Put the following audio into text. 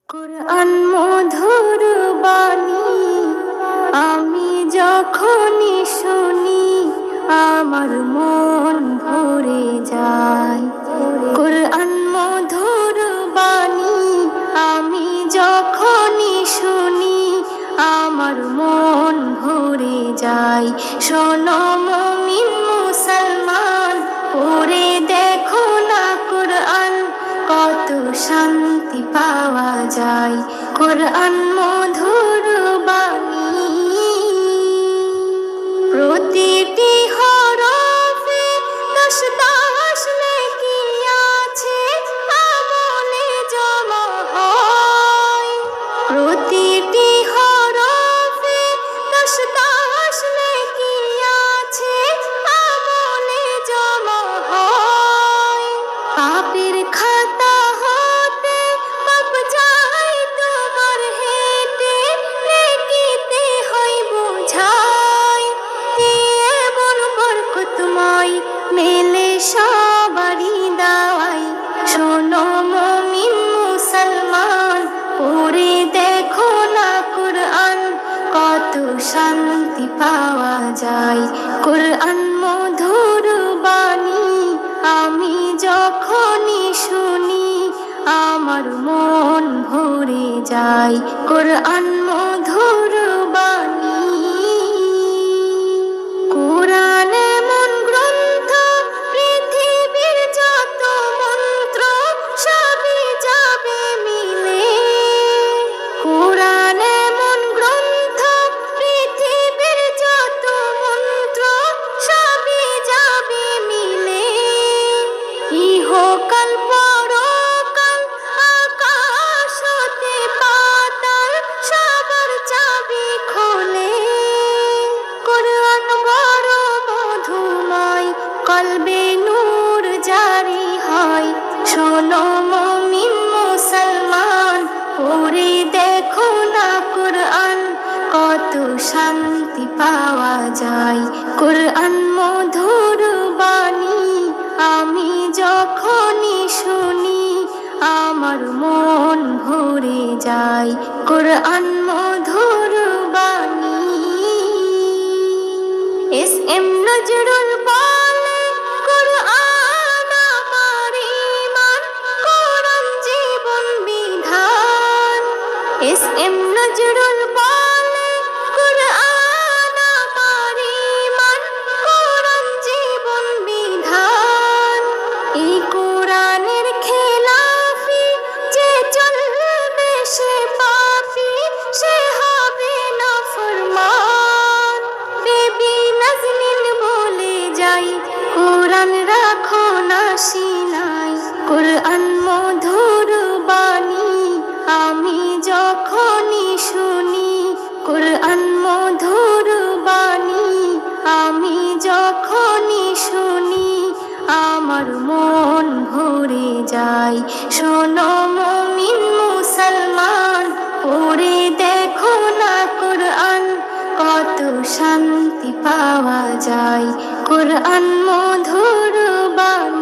কুরআন মধুর বাণী আমি যখনই শুনি আমার মন ভরে যায়। কুরআন মধুর বাণী আমি যখনই শুনি আমার মন ভরে যায়। শোনো মুমিন মুসলমান, পড়ে দেখো না কুরআন, কত শান্তি পাওয়া যায়। কুরআন মধুর বাণী প্রতিটি হরফে দশ দশ নেকি আছে, আমলে জমা হয়। প্রতিটি হরফে দশ দশ নেকি আছে, আমলে জমা হয়। পাপের খাতা হতে পাপ যায় তোমার হেঁটে, নেকিতে হয় বোঝাই। এমন বরকতময় মেলে সবারই দাওয়াই। শোনো মুমিন মুসলমান, পড়ে দেখো না কুরআন, কত শান্তি পাওয়া যায়। কুরআন মধুর বাণী আমি যখনই শুনি আমার মন ভরে যায়। কুরআন মধুর বাণী কুরআন এমন গ্রন্থ, পৃথিবীর যত মন্ত্র সবই যাবে মিলে। কুরআন এমন গ্রন্থ, পৃথিবীর যত মন্ত্র সবই যাবে মিলে। ইহকাল পরকাল আকাশ হতে পাতাল সবার চাবি খোলে। কুরআন বড় মধুময়, কলবে নূর জারি হয়। শোনো মুমিন মুসলমান, পড়ে দেখো না কুরআন, কত শান্তি পাওয়া যায়। কুরআন মধুর বাণী আমি যখনই শুনি আমার মন ভরে যায়। কুরআন মধুর বাণী এস এম নজরুল বলে, কুরআন আমার ঈমান, কুরআন জীবন বিধান। এস এম নজরুল বলে, কুরআন আমার ঈমান, কুরআন জীবন বিধান। এই কুরআনের খেলাফি যে চলবে সে পাপী, সে হবে নাফরমান। বেবি নাজনীন বলে যাই, কুরআন রাখো না সিনায়। কুরআন মধুর বাণী আমি যখনই শুনি, কুরআন মধুর বাণী আমি যখনই শুনি আমার মন ভরে যায়। শোনো মুমিন মুসলমান, পড়ে দেখো না কুরআন, কত শান্তি পাওয়া যায়। কুরআন মধুর বাণী।